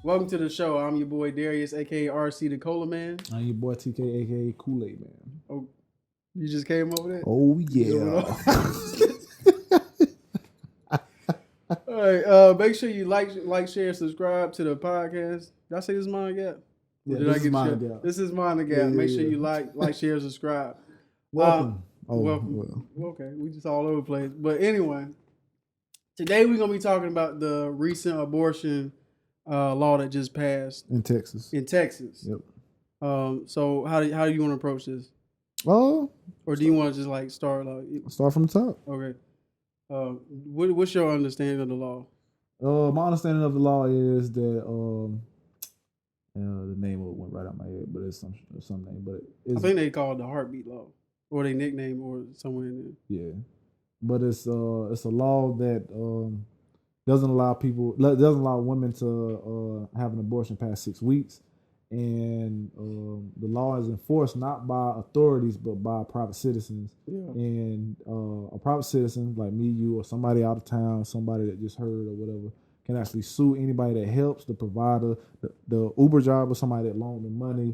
Welcome to the show. I'm your boy Darius, aka RC the Cola Man. I'm your boy TK, aka Kool-Aid Man. Oh, you just came over there? Oh yeah. All right. Make sure you like, share, subscribe to the podcast. Did I say this is MINDTHEGAP? Yeah, this is MINDTHEGAP. This is MINDTHEGAP. Make sure you like, share, subscribe. Welcome. Welcome. Well. Okay, we just all over the place. But anyway, today we're gonna be talking about the recent abortion law that just passed in Texas. Yep. So how do you want to approach this? Or do you want to just like start from the top? Okay. What's your understanding of the law? My understanding of the law is that the name of it went right out my head, but it's some name. But I think they call it the heartbeat law, or they nickname, or somewhere in there. Yeah, but it's a law that doesn't allow women to have an abortion past 6 weeks, and the law is enforced not by authorities but by private citizens. Yeah. And a private citizen like me, you, or somebody out of town, somebody that just heard or whatever, can actually sue anybody that helps, the provider, the Uber driver, somebody that loaned them money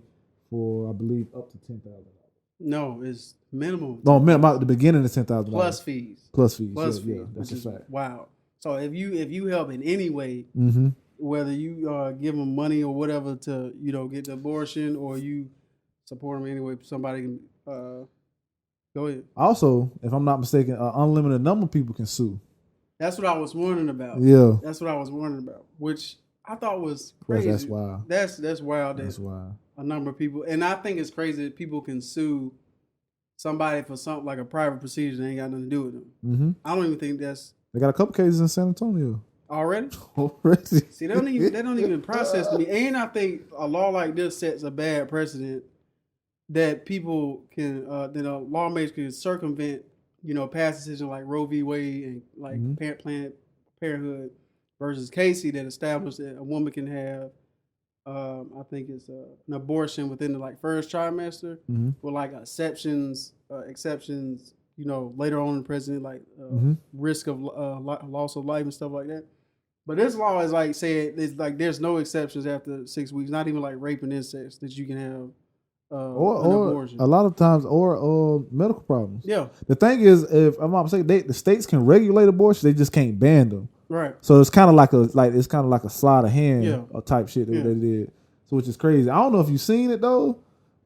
for, I believe, up to $10,000. No, it's minimum. No, minimum at the beginning of $10,000 plus fees. Yeah, that's a fact. Wow. So if you help in any way, mm-hmm. whether you give them money or whatever to get the abortion, or you support them anyway, somebody can go ahead. Also, if I'm not mistaken, an unlimited number of people can sue. That's what I was wondering about. Yeah, that's what I was wondering about, which I thought was crazy. That's wild. That's wild. That's wild. A number of people, and I think it's crazy that people can sue somebody for something like a private procedure that ain't got nothing to do with them. Mm-hmm. I don't even think that's. They got a couple cases in San Antonio. Already? See, they don't even process to me. And I think a law like this sets a bad precedent that people can, that lawmakers can circumvent, past decisions like Roe v. Wade and like Planned Parenthood versus Casey that established that a woman can have, I think it's an abortion within the first trimester with exceptions, later on in the president, risk of loss of life and stuff like that. But this law is saying it's there's no exceptions after 6 weeks, not even rape and incest that you can have or abortion. A lot of times, or medical problems. Yeah. The thing is, if I'm not mistaken, the states can regulate abortion, they just can't ban them. Right. So it's kind of like a sleight of hand type shit that they did. So which is crazy. I don't know if you seen it though.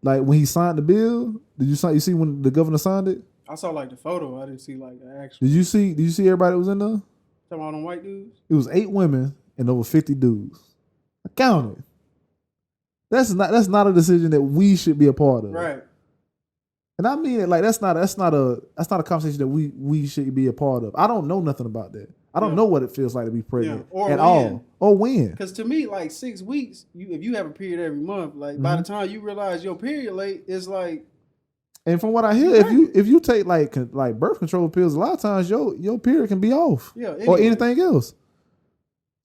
Like when he signed the bill, did you see when the governor signed it? I saw the photo. I didn't see the actual. Did you see everybody that was in there? Talking about them white dudes? It was 8 women and over 50 dudes. I counted. That's not a decision that we should be a part of. Right. And I mean it that's not a conversation that we should be a part of. I don't know nothing about that. I don't know what it feels like to be pregnant at all. Or when. Because to me, 6 weeks, if you have a period every month, by the time you realize your period late, it's And from what I hear, if you take birth control pills, a lot of times your period can be off. Yeah. Anyway. Or anything else.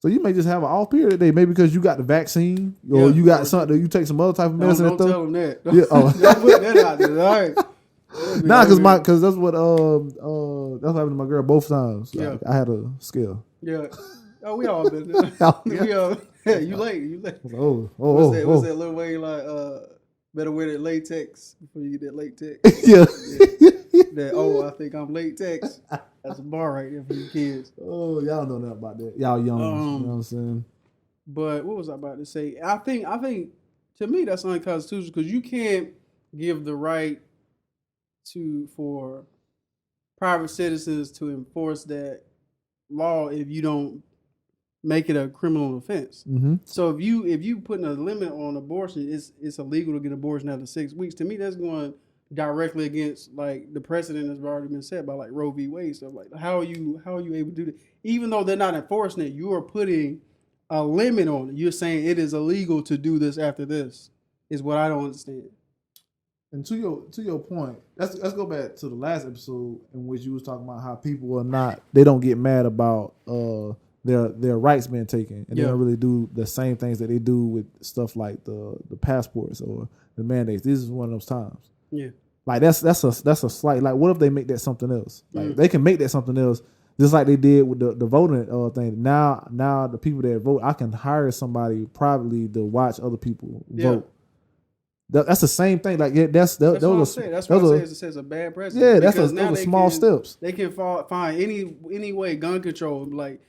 So you may just have an off period day, maybe because you got the vaccine or you got something, you take some other type of medicine. Don't tell them that. Yeah. Don't put that out there. All right. Nah, because that's what that's what happened to my girl both times. Yeah. I had a scale. Yeah. Oh, we all been there. We all. Yeah, you late. What's that little way better wear that latex before you get that latex? Yeah. I think I'm latex. That's a bar right there for you kids. Oh, y'all know nothing about that. Y'all young. You know what I'm saying? But what was I about to say? I think to me that's unconstitutional because you can't give the right for private citizens to enforce that law if you don't make it a criminal offense. Mm-hmm. So if you putting a limit on abortion, it's illegal to get abortion after 6 weeks. To me, that's going directly against the precedent that's already been set by Roe v. Wade stuff. How are you able to do that? Even though they're not enforcing it, you are putting a limit on it. You're saying it is illegal to do this after this. Is what I don't understand. And to your point, let's go back to the last episode in which you was talking about how people they don't get mad about their rights being taken, and they don't really do the same things that they do with stuff like the passports or the mandates. This is one of those times. Yeah. That's a slight, what if they make that something else? They can make that something else, Just like they did with the voting thing. Now the people that vote, I can hire somebody privately to watch other people vote. That's the same thing. Like that's what I'm saying. That's why I say it's a bad precedent. Yeah, those are small steps. They can find any way gun control. Like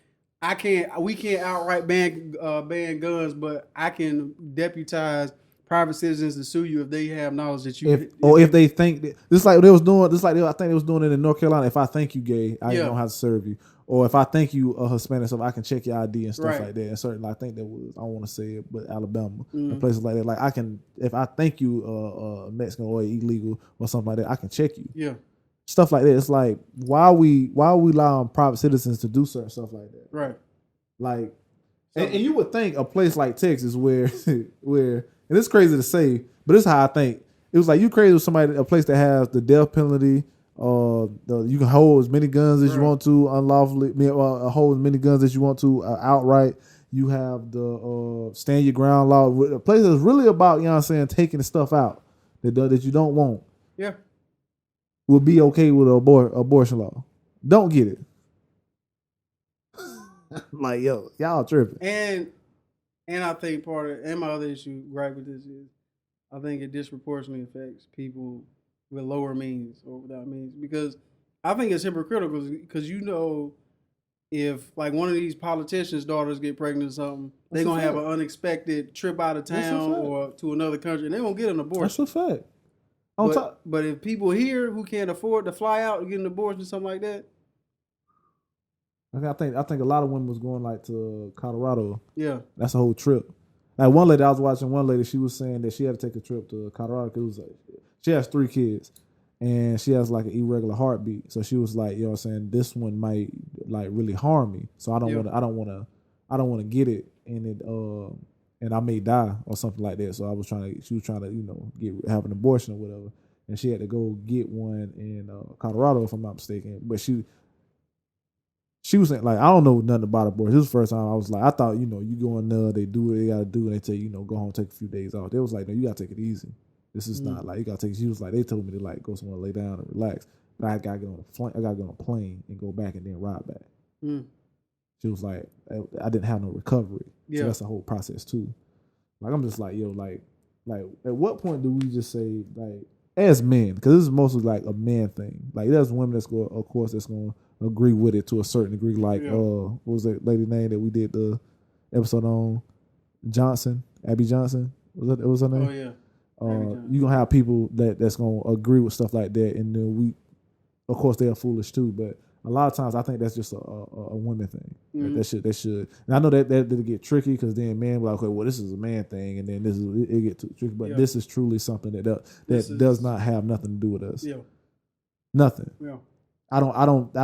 we can't outright ban guns, but I can deputize private citizens to sue you if they have knowledge that you if they think that, just like they was doing, I think they was doing it in North Carolina. If I think you gay, I don't have to serve you. Or if I think you Hispanic, so I can check your ID and stuff like that. And certainly, I think that was, I don't want to say it, but Alabama and places like that. Like I can, if I think you Mexican or illegal or something like that, I can check you. Yeah, stuff like that. It's like why we allowing private citizens to do certain stuff like that. Right. Like, and you would think a place like Texas where and it's crazy to say, but it's how I think. It was like you crazy with a place that has the death penalty. You can hold as many guns as you want to unlawfully. Hold as many guns as you want to outright. You have the stand your ground law. A place that's really about, you know what I'm saying, taking the stuff out that you don't want. Yeah, will be okay with abortion law. Don't get it. Like, yo, y'all tripping. And I think my other issue right with this is I think it disproportionately affects people with lower means or without means, because I think it's hypocritical because if like one of these politicians' daughters get pregnant or something, they're going to have an unexpected trip out of town or to another country and they're going to get an abortion. That's a fact. But if people here who can't afford to fly out and get an abortion or something like that, I think a lot of women was going like to Colorado. Yeah, that's a whole trip. Like one lady I was watching, she was saying that she had to take a trip to Colorado because she has 3 kids and she has like an irregular heartbeat. So she was like, you know what I'm saying, this one might like really harm me. So I don't want to get it and I may die or something like that. So she was trying to have an abortion or whatever, and she had to go get one in Colorado if I'm not mistaken. But she was saying, like, I don't know nothing about abortion. This was the first time I was like, I thought, you go in there, they do what they got to do, and they tell you, go home, take a few days off. They was like, no, you got to take it easy. This is not like, you got to take it. She was like, they told me to like go somewhere, lay down and relax. But I got to get on a plane and go back and then ride back. She was like, I didn't have no recovery. Yeah. So that's a whole process too. Like, I'm just like, yo, like at what point do we just say, like, as men, because this is mostly like a man thing. Like, there's women that's going to agree with it to a certain degree. Like, what was that lady name that we did the episode on? Abby Johnson. Was her name? Oh yeah. You're gonna have people that's gonna agree with stuff like that, and then of course, they are foolish too. But a lot of times, I think that's just a women thing. Mm-hmm. Like that should. And I know that it'll get tricky because then men will be like, okay, well, this is a man thing, and then it get too tricky. But this is truly something that does not have nothing to do with us. Yeah. Nothing. Yeah. I don't.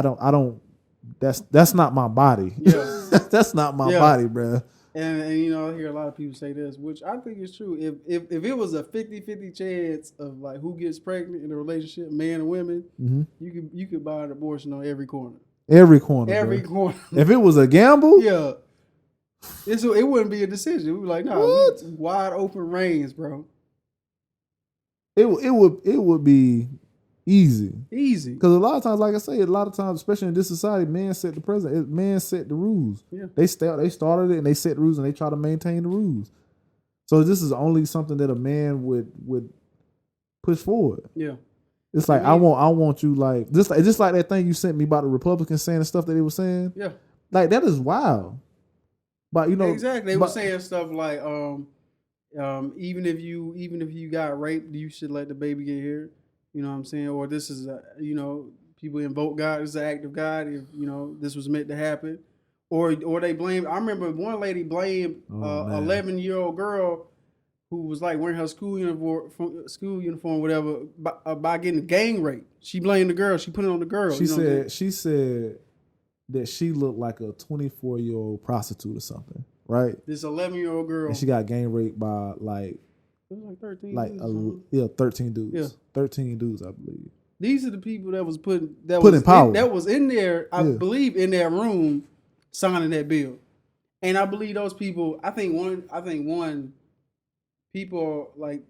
That's not my body. Yeah. That's not my body, bro. And I hear a lot of people say this, which I think is true. If it was a 50-50 chance of like who gets pregnant in a relationship, man and women, mm-hmm. you could buy an abortion on every corner. Every corner. If it was a gamble, it wouldn't be a decision. We'd be like, no, wide open range, bro. It would be easy. Because a lot of times, like I say, especially in this society, men set the precedent. Men set the rules. Yeah. They started it and they set the rules and they try to maintain the rules. So this is only something that a man would push forward. Yeah. It's like I want you like just like that thing you sent me about the Republicans saying the stuff that they were saying. Yeah. Like that is wild. But exactly. They were saying stuff like even if you got raped, you should let the baby get here. You know what I'm saying? Or this is, people invoke God. This is an act of God. If, this was meant to happen. Or they blame. I remember one lady blamed 11-year-old girl who was like wearing her school uniform, whatever, by getting gang raped. She blamed the girl. She put it on the girl. She said that she looked like a 24-year-old prostitute or something, right? This 11-year-old girl. And she got gang raped by like... It was like 13 dudes. 13 dudes. Yeah. 13 dudes, I believe. These are the people that was put in power. That was in there, I believe, in that room signing that bill. And I believe those people, I think one people like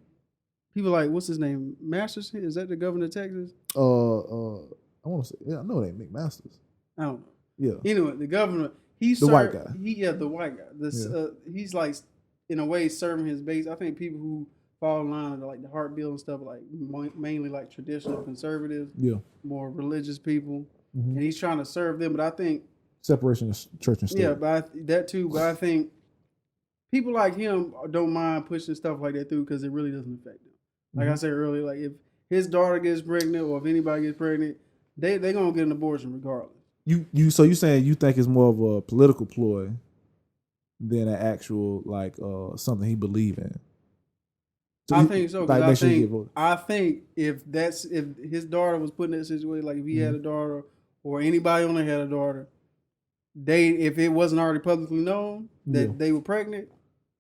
what's his name? Masters? Is that the governor of Texas? I want to say, I know it ain't McMasters. I don't know. Yeah. Anyway, the governor, the white guy. The white guy. He's like, in a way, serving his base. I think people who fall in line with like the heart bill and stuff, like mainly like traditional conservatives, more religious people, and he's trying to serve them. But I think separation of church and state. Yeah, but that too. But I think people like him don't mind pushing stuff like that through because it really doesn't affect them. Like I said earlier, like if his daughter gets pregnant or if anybody gets pregnant, they gonna get an abortion regardless. So you saying you think it's more of a political ploy than an actual like something he believe in? So I think so. Like, I think if his daughter was put in that situation, like if he had a daughter or anybody on there had a daughter, if it wasn't already publicly known that they were pregnant,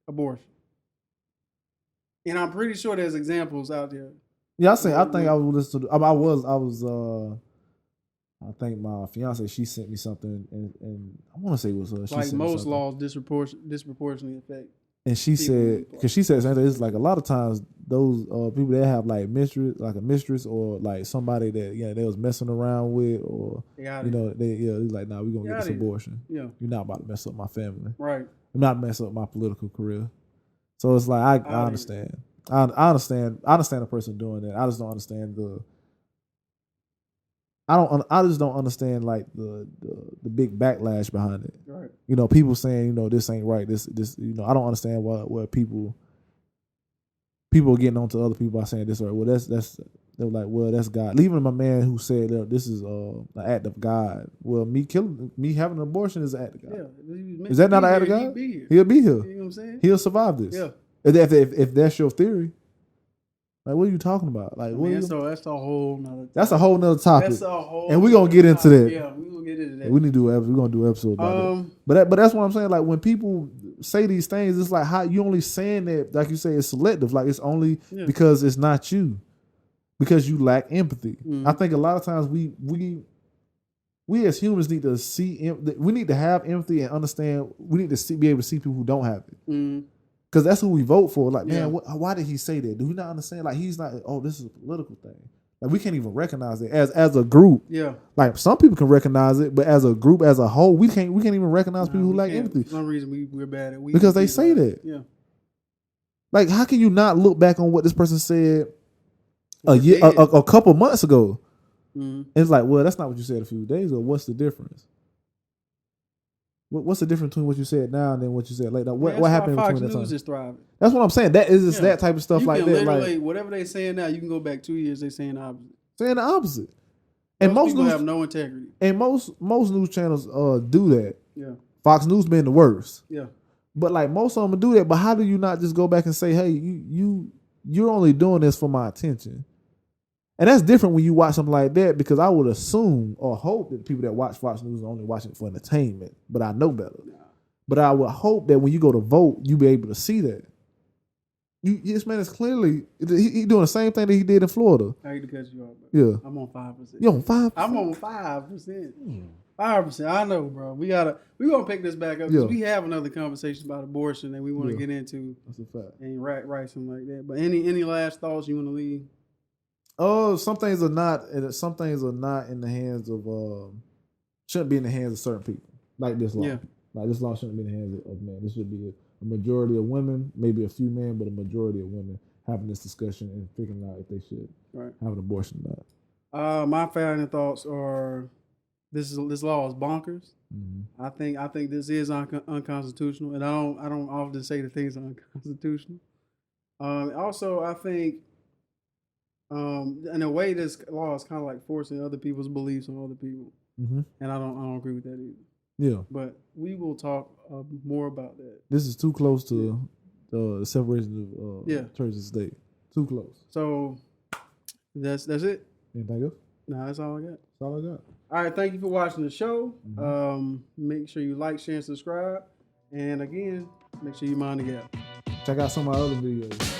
abortion. And I'm pretty sure there's examples out there. Yeah, I think I was listening to. I think my fiance, she sent me something, and I want to say it was her. She like most something. Laws disproportionately affect. And she said, because she said something, it's like a lot of times those people that have like a mistress or like somebody that they was messing around with, or it's like, nah, we gonna get this abortion. Yeah, you're not about to mess up my family. Right. You're not mess up my political career. So it's like I understand. I understand a person doing that. I just don't understand I just don't understand like the big backlash behind it. Right. People saying, this ain't right. This I don't understand why people are getting on to other people by saying this or well they're like, well, that's God. Even my man who said this is an act of God. Well, me having an abortion is an act of God. Yeah. Is that not an act of God? He'll be here. You know what I'm saying? He'll survive this. Yeah. If that's your theory. Like, what are you talking about? Like, that's a whole nother topic. That's a whole nother topic. And we're gonna get into that. Yeah, we're gonna get into that. We're gonna do an episode about it. But that's what I'm saying. Like, when people say these things, it's like how you only saying that, like you say, it's selective. Like, it's only because it's not you. Because you lack empathy. I think a lot of times we as humans need to we need to have empathy and understand. We need to be able to see people who don't have it. Because that's who we vote for. Like, man, why did he say that? Do we not understand? Like, he's not, this is a political thing. Like, we can't even recognize it as a group. Yeah. Like, some people can recognize it, but as a group, as a whole, we can't even recognize people who lack empathy. For some reason we're bad at it. Because they say that. Yeah. Like, how can you not look back on what this person said a couple months ago? It's like, well, that's not what you said a few days ago. What's the difference? What's the difference between what you said now and then what you said later? What happened between that time? Fox News is thriving. That's what I'm saying. That is just that type of stuff like that. Literally, like, whatever they saying now, you can go back 2 years. They saying the opposite. Saying the opposite. And most people have no integrity. And most news channels do that. Yeah. Fox News being the worst. Yeah. But like most of them do that. But how do you not just go back and say, hey, you're only doing this for my attention? And that's different when you watch something like that, because I would assume or hope that people that watch Fox News are only watching it for entertainment. But I know better. Nah. But I would hope that when you go to vote, you be able to see that. This man is clearly he doing the same thing that he did in Florida. I hate to cut you off, bro. Yeah. I'm on 5%. You on 5%? I'm on 5%. 5%. I know, bro. We're gonna pick this back up because we have another conversation about abortion that we want to get into. That's a fact. And right, something like that. But any last thoughts you want to leave? Oh, some things are not in the hands of shouldn't be in the hands of certain people, like this law. Yeah. Like this law shouldn't be in the hands of men. This should be a majority of women, maybe a few men, but a majority of women having this discussion and figuring out if they should have an abortion or not. My final thoughts are this law is bonkers. Mm-hmm. I think this is unconstitutional, and I don't often say that things are unconstitutional. Also, I think. In a way, this law is kind of like forcing other people's beliefs on other people, and I don't agree with that either. Yeah, but we will talk more about that. This is too close to the separation of church and state. Too close. So that's it. Anything else? No, that's all I got. That's all I got. All right, thank you for watching the show. Make sure you like, share, and subscribe, and again, make sure you mind the gap. Check out some of my other videos.